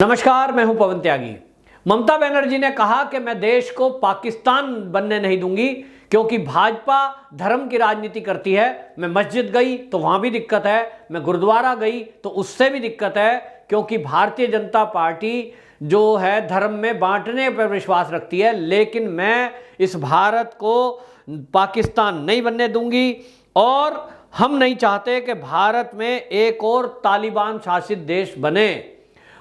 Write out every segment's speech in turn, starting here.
नमस्कार, मैं हूं पवन त्यागी। ममता बनर्जी ने कहा कि मैं देश को पाकिस्तान बनने नहीं दूंगी क्योंकि भाजपा धर्म की राजनीति करती है। मैं मस्जिद गई तो वहां भी दिक्कत है, मैं गुरुद्वारा गई तो उससे भी दिक्कत है, क्योंकि भारतीय जनता पार्टी जो है धर्म में बांटने पर विश्वास रखती है। लेकिन मैं इस भारत को पाकिस्तान नहीं बनने दूंगी और हम नहीं चाहते कि भारत में एक और तालिबान शासित देश बने।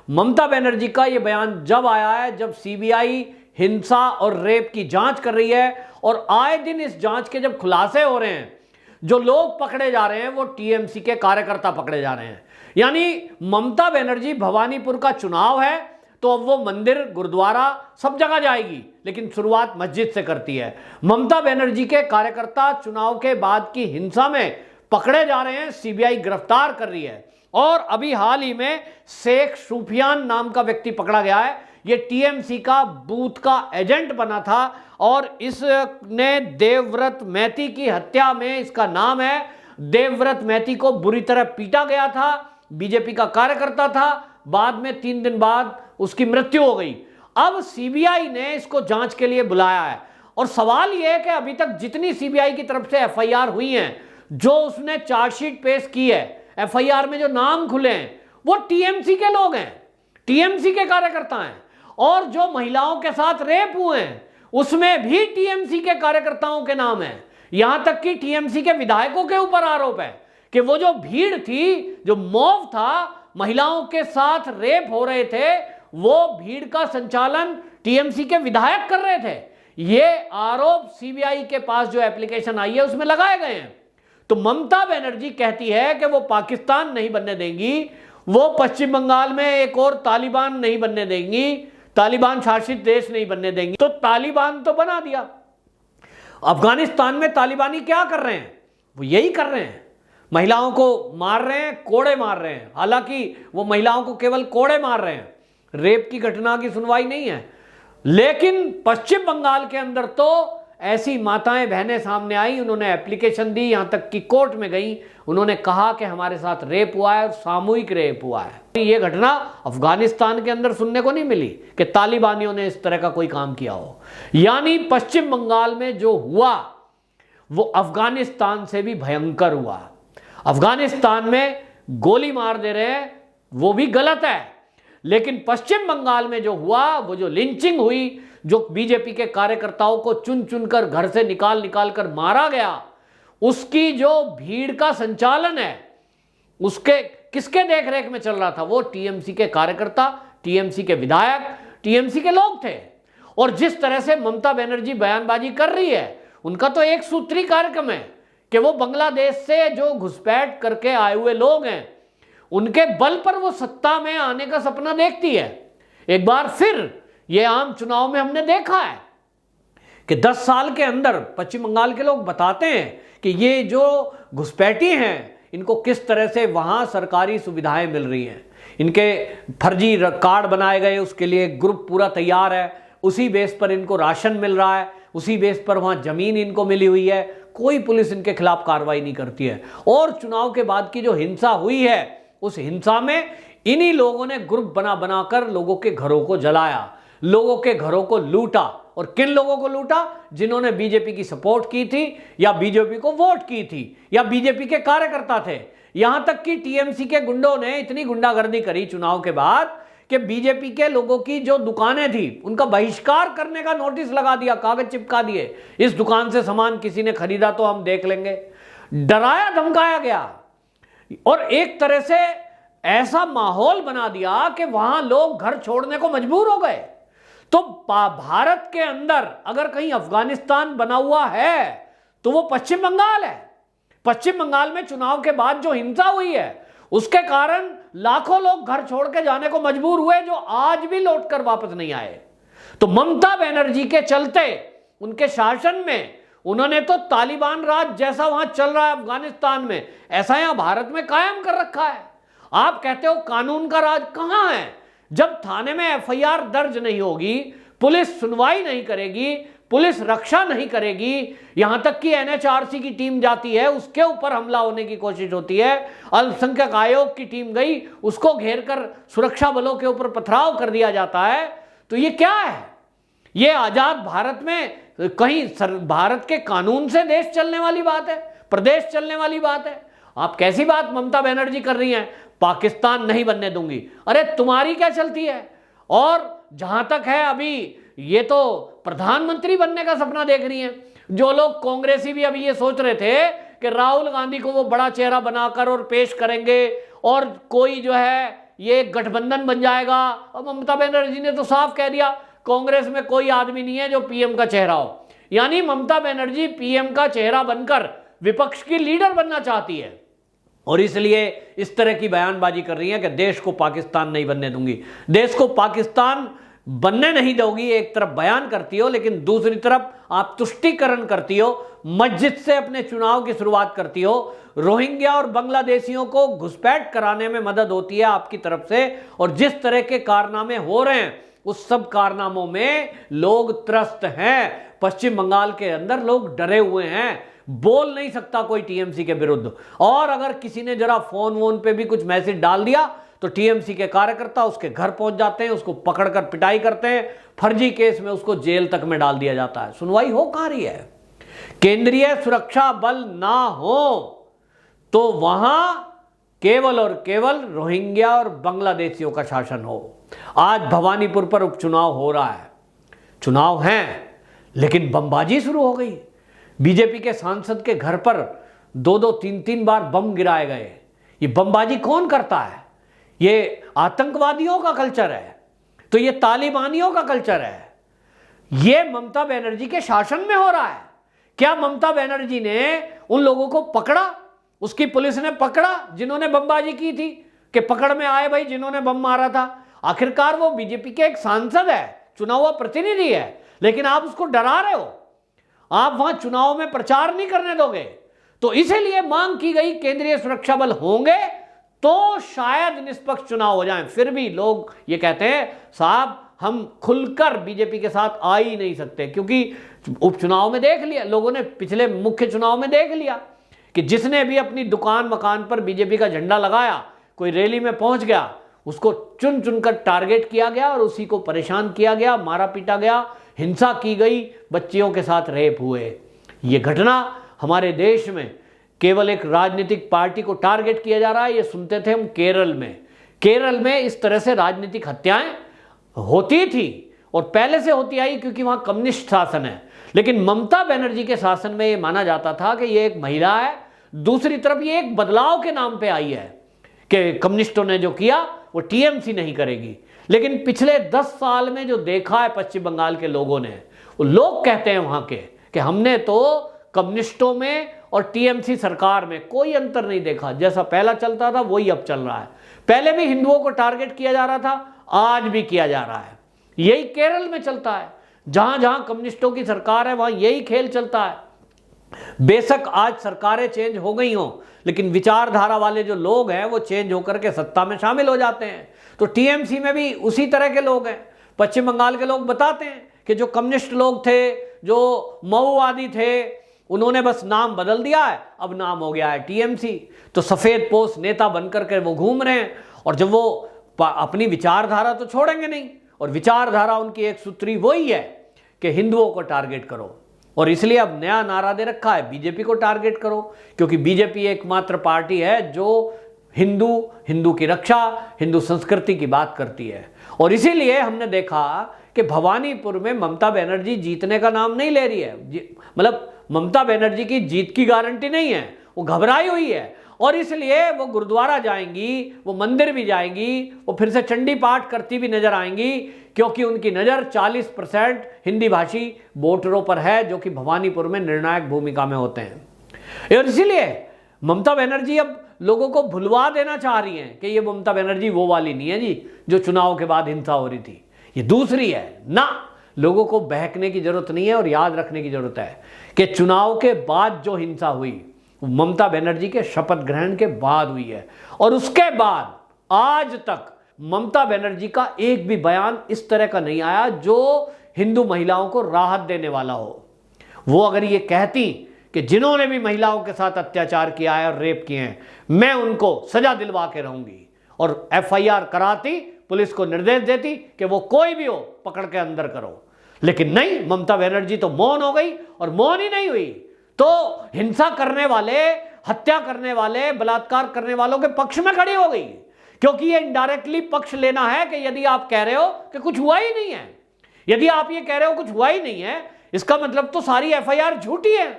ममता बनर्जी का यह बयान जब आया है जब सीबीआई हिंसा और रेप की जांच कर रही है और आए दिन इस जांच के जब खुलासे हो रहे हैं, जो लोग पकड़े जा रहे हैं वो टीएमसी के कार्यकर्ता पकड़े जा रहे हैं। यानी ममता बनर्जी भवानीपुर का चुनाव है तो अब वो मंदिर, गुरुद्वारा सब जगह जाएगी, लेकिन शुरुआत मस्जिद से करती है। ममता बनर्जी के कार्यकर्ता चुनाव के बाद की हिंसा में पकड़े जा रहे हैं, सीबीआई गिरफ्तार कर रही है। और अभी हाल ही में शेख सुफियान नाम का व्यक्ति पकड़ा गया है। यह टीएमसी का बूथ का एजेंट बना था और इसने देवव्रत मैती की हत्या में, इसका नाम है, देवव्रत मैती को बुरी तरह पीटा गया था। बीजेपी का कार्यकर्ता था, बाद में 3 दिन बाद उसकी मृत्यु हो गई। अब सीबीआई ने इसको जांच के लिए बुलाया है और सवाल यह है कि अभी तक जितनी सीबीआई की तरफ से एफआईआर हुई हैं, जो उसने चार्जशीट पेश की है, एफआईआर में जो नाम खुले हैं वो टीएमसी के लोग हैं, टीएमसी के कार्यकर्ता हैं। और जो महिलाओं के साथ रेप हुए हैं उसमें भी टीएमसी के कार्यकर्ताओं के नाम हैं। यहां तक कि टीएमसी के विधायकों के ऊपर आरोप है कि वो जो भीड़ थी, जो मॉब था, महिलाओं के साथ रेप हो रहे थे, वो भीड़ का संचालन टीएमसी के विधायक कर रहे थे। ये आरोप सीबीआई के पास जो एप्लीकेशन आई है उसमें लगाए गए हैं। तो ममता बनर्जी कहती है कि वो पाकिस्तान नहीं बनने देंगी, वो पश्चिम बंगाल में एक और तालिबान नहीं बनने देंगी, तालिबान शासित देश नहीं बनने देंगी। तो तालिबान तो बना दिया। अफगानिस्तान में तालिबानी क्या कर रहे हैं? वो यही कर रहे हैं, महिलाओं को मार रहे हैं, कोड़े मार रहे हैं। हालांकि वो महिलाओं को केवल कोड़े मार रहे हैं, रेप की घटना की सुनवाई नहीं है। लेकिन पश्चिम बंगाल के अंदर तो ऐसी माताएं बहनें सामने आई, उन्होंने एप्लीकेशन दी, यहां तक कि कोर्ट में गई, उन्होंने कहा कि हमारे साथ रेप हुआ है और सामूहिक रेप हुआ है। ये घटना अफगानिस्तान के अंदर सुनने को नहीं मिली कि तालिबानियों ने इस तरह का कोई काम किया हो। यानी पश्चिम बंगाल में जो हुआ वो अफगानिस्तान से भी भयंकर हुआ। अफगानिस्तान में गोली मार दे रहे हैं वो भी गलत है, लेकिन पश्चिम बंगाल में जो हुआ, वो जो लिंचिंग हुई, जो बीजेपी के कार्यकर्ताओं को चुन चुनकर घर से निकाल कर मारा गया, उसकी जो भीड़ का संचालन है उसके किसके देखरेख में चल रहा था? वो टीएमसी के कार्यकर्ता, टीएमसी के विधायक, टीएमसी के लोग थे। और जिस तरह से ममता बनर्जी बयानबाजी कर रही है, उनका तो एक सूत्री कार्यक्रम है कि वो बांग्लादेश से जो घुसपैठ करके आए हुए लोग हैं उनके बल पर वो सत्ता में आने का सपना देखती है। एक बार फिर ये आम चुनाव में हमने देखा है कि 10 साल के अंदर पश्चिम बंगाल के लोग बताते हैं कि ये जो घुसपैठी हैं इनको किस तरह से वहां सरकारी सुविधाएं मिल रही हैं। इनके फर्जी कार्ड बनाए गए, उसके लिए ग्रुप पूरा तैयार है, उसी बेस पर इनको राशन मिल रहा है, उसी बेस पर वहां जमीन इनको मिली हुई है। कोई पुलिस इनके खिलाफ कार्रवाई नहीं करती है। और चुनाव के बाद की जो हिंसा हुई है, उस हिंसा में इन्हीं लोगों ने ग्रुप बनाकर लोगों के घरों को जलाया, लोगों के घरों को लूटा। और किन लोगों को लूटा? जिन्होंने बीजेपी की सपोर्ट की थी या बीजेपी को वोट की थी या बीजेपी के कार्यकर्ता थे। यहां तक कि टीएमसी के गुंडों ने इतनी गुंडागर्दी करी चुनाव के बाद कि बीजेपी के लोगों की जो दुकानें थी उनका बहिष्कार करने का नोटिस लगा दिया, कागज चिपका दिए, इस दुकान से सामान किसी ने खरीदा तो हम देख लेंगे। डराया धमकाया गया और एक तरह से ऐसा माहौल बना दिया कि वहां लोग घर छोड़ने को मजबूर हो गए। तो भारत के अंदर अगर कहीं अफगानिस्तान बना हुआ है तो वो पश्चिम बंगाल है। पश्चिम बंगाल में चुनाव के बाद जो हिंसा हुई है उसके कारण लाखों लोग घर छोड़ के जाने को मजबूर हुए, जो आज भी लौटकर वापस नहीं आए। तो ममता बनर्जी के चलते उनके शासन में उन्होंने तो तालिबान राज जैसा वहां चल रहा है अफगानिस्तान में, ऐसा यहां भारत में कायम कर रखा है। आप कहते हो कानून का राज कहां है? जब थाने में एफआईआर दर्ज नहीं होगी, पुलिस सुनवाई नहीं करेगी, पुलिस रक्षा नहीं करेगी, यहां तक कि एनएचआरसी की टीम जाती है, उसके ऊपर हमला होने की कोशिश होती है, अल्पसंख्यक आयोग की टीम गई, उसको घेर कर सुरक्षा बलों के ऊपर पथराव कर दिया जाता है, तो ये क्या है? ये आजाद भारत में कहीं भारत के कानून से देश चलने वाली बात है, प्रदेश चलने वाली बात है? आप कैसी बात ममता बनर्जी कर रही हैं, पाकिस्तान नहीं बनने दूंगी? अरे तुम्हारी क्या चलती है? और जहां तक है अभी ये तो प्रधानमंत्री बनने का सपना देख रही हैं। जो लोग कांग्रेसी भी अभी ये सोच रहे थे कि राहुल गांधी को वो बड़ा चेहरा बनाकर और पेश करेंगे और कोई जो है ये गठबंधन बन जाएगा, और ममता बनर्जी ने तो साफ कह दिया कांग्रेस में कोई आदमी नहीं है जो पीएम का चेहरा हो। यानी ममता बनर्जी पीएम का चेहरा बनकर विपक्ष की लीडर बनना चाहती है, और इसलिए इस तरह की बयानबाजी कर रही है कि देश को पाकिस्तान नहीं बनने दूंगी। देश को पाकिस्तान बनने नहीं दोगी, एक तरफ बयान करती हो, लेकिन दूसरी तरफ आप तुष्टीकरण करती हो, मस्जिद से अपने चुनाव की शुरुआत करती हो, रोहिंग्या और बांग्लादेशियों को घुसपैठ कराने में मदद होती है आपकी तरफ से, और जिस तरह के कारनामे हो रहे हैं उस सब कारनामों में लोग त्रस्त हैं। पश्चिम बंगाल के अंदर लोग डरे हुए हैं, बोल नहीं सकता कोई टीएमसी के विरुद्ध, और अगर किसी ने जरा फोन वोन पे भी कुछ मैसेज डाल दिया तो टीएमसी के कार्यकर्ता उसके घर पहुंच जाते हैं, उसको पकड़कर पिटाई करते हैं, फर्जी केस में उसको जेल तक में डाल दिया जाता है। सुनवाई हो कहां रही है? केंद्रीय सुरक्षा बल ना हो तो वहां केवल और केवल रोहिंग्या और बांग्लादेशियों का शासन हो। आज भवानीपुर पर उपचुनाव हो रहा है, चुनाव हैं, लेकिन बमबाजी शुरू हो गई। बीजेपी के सांसद के घर पर 2-2, 3-3 बार बम गिराए गए। ये बमबाजी कौन करता है? ये आतंकवादियों का कल्चर है, तो ये तालिबानियों का कल्चर है। ये ममता बनर्जी के शासन में हो रहा है। क्या ममता बनर्जी ने उन लोगों को पकड़ा? उसकी पुलिस ने पकड़ा जिन्होंने बमबाजी की थी, कि पकड़ में आए भाई जिन्होंने बम मारा था? आखिरकार वो बीजेपी के एक सांसद है, चुना हुआ प्रतिनिधि है, लेकिन आप उसको डरा रहे हो, आप वहां चुनाव में प्रचार नहीं करने दोगे। तो इसीलिए मांग की गई केंद्रीय सुरक्षा बल होंगे तो शायद निष्पक्ष चुनाव हो जाएं। फिर भी लोग ये कहते हैं साहब हम खुलकर बीजेपी के साथ आ ही नहीं सकते, क्योंकि उपचुनाव में देख लिया लोगों ने, पिछले मुख्य चुनाव में देख लिया कि जिसने भी अपनी दुकान मकान पर बीजेपी का झंडा लगाया, कोई रैली में पहुंच गया, उसको चुन चुनकर टारगेट किया गया और उसी को परेशान किया गया, मारा पीटा गया, हिंसा की गई, बच्चियों के साथ रेप हुए। ये घटना हमारे देश में केवल एक राजनीतिक पार्टी को टारगेट किया जा रहा है। ये सुनते थे हम केरल में इस तरह से राजनीतिक हत्याएं होती थी और पहले से होती आई, क्योंकि वहां कम्युनिस्ट शासन है। लेकिन ममता बनर्जी के शासन में ये माना जाता था कि ये एक महिला है, दूसरी तरफ ये एक बदलाव के नाम पे आई है कि कम्युनिस्टों ने जो किया वो टीएमसी नहीं करेगी। लेकिन पिछले 10 साल में जो देखा है पश्चिम बंगाल के लोगों ने, वो लोग कहते हैं वहां के कि हमने तो कम्युनिस्टों में और टीएमसी सरकार में कोई अंतर नहीं देखा, जैसा पहला चलता था वही अब चल रहा है। पहले भी हिंदुओं को टारगेट किया जा रहा था, आज भी किया जा रहा है। यही केरल में चलता है, जहां जहां कम्युनिस्टों की सरकार है वहां यही खेल चलता है। बेशक आज सरकारें चेंज हो गई हों, लेकिन विचारधारा वाले जो लोग हैं वो चेंज होकर के सत्ता में शामिल हो जाते हैं। तो टीएमसी में भी उसी तरह के लोग हैं। पश्चिम बंगाल के लोग बताते हैं कि जो कम्युनिस्ट लोग थे, जो माओवादी थे, उन्होंने बस नाम बदल दिया है, अब नाम हो गया है टीएमसी। तो सफेद पोश नेता बनकर के वो घूम रहे हैं, और जब वो अपनी विचारधारा तो छोड़ेंगे नहीं, और विचारधारा उनकी एक सूत्री वही है कि हिंदुओं को टारगेट करो। और इसलिए अब नया नारा दे रखा है बीजेपी को टारगेट करो, क्योंकि बीजेपी एकमात्र पार्टी है जो हिंदू की रक्षा, हिंदू संस्कृति की बात करती है। और इसीलिए हमने देखा कि भवानीपुर में ममता बनर्जी जीतने का नाम नहीं ले रही है। मतलब ममता बनर्जी की जीत की गारंटी नहीं है, वो घबराई हुई है, और इसलिए वो गुरुद्वारा जाएंगी, वो मंदिर भी जाएंगी, वो फिर से चंडी पाठ करती भी नजर आएंगी, क्योंकि उनकी नज़र 40% हिंदी भाषी वोटरों पर है, जो कि भवानीपुर में निर्णायक भूमिका में होते हैं। और इसीलिए ममता बनर्जी अब लोगों को भुलवा देना चाह रही हैं कि ये ममता बनर्जी वो वाली नहीं है जी जो चुनाव के बाद हिंसा हो रही थी, ये दूसरी है ना। लोगों को बहकने की जरूरत नहीं है, और याद रखने की जरूरत है कि चुनाव के बाद जो हिंसा हुई वो ममता बनर्जी के शपथ ग्रहण के बाद हुई है, और उसके बाद आज तक ममता बनर्जी का एक भी बयान इस तरह का नहीं आया जो हिंदू महिलाओं को राहत देने वाला हो। वो अगर ये कहती कि जिन्होंने भी महिलाओं के साथ अत्याचार किया है और रेप किए हैं, मैं उनको सजा दिलवा के रहूंगी, और एफआईआर कराती, पुलिस को निर्देश देती कि वो कोई भी हो पकड़ के अंदर करो। लेकिन नहीं, ममता बनर्जी तो मौन हो गई, और मौन ही नहीं हुई तो हिंसा करने वाले, हत्या करने वाले, बलात्कार करने वालों के पक्ष में खड़ी हो गई। क्योंकि ये इनडायरेक्टली पक्ष लेना है कि यदि आप कह रहे हो कि कुछ हुआ ही नहीं है, यदि आप ये कह रहे हो कुछ हुआ ही नहीं है, इसका मतलब तो सारी एफआईआर झूठी है।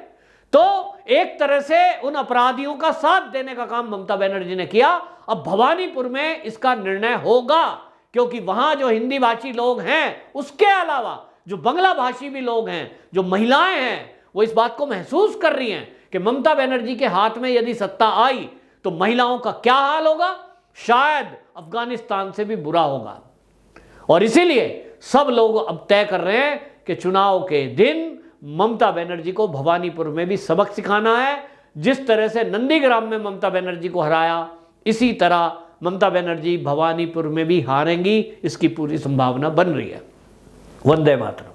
तो एक तरह से उन अपराधियों का साथ देने का काम ममता बनर्जी ने किया। अब भवानीपुर में इसका निर्णय होगा, क्योंकि वहां जो हिंदी भाषी लोग हैं, उसके अलावा जो बांग्ला भाषी भी लोग हैं, जो महिलाएं हैं, वो इस बात को महसूस कर रही हैं कि ममता बनर्जी के हाथ में यदि सत्ता आई तो महिलाओं का क्या हाल होगा, शायद अफगानिस्तान से भी बुरा होगा। और इसीलिए सब लोग अब तय कर रहे हैं कि चुनाव के दिन ममता बनर्जी को भवानीपुर में भी सबक सिखाना है। जिस तरह से नंदीग्राम में ममता बनर्जी को हराया, इसी तरह ममता बनर्जी भवानीपुर में भी हारेंगी, इसकी पूरी संभावना बन रही है। वंदे मातरम।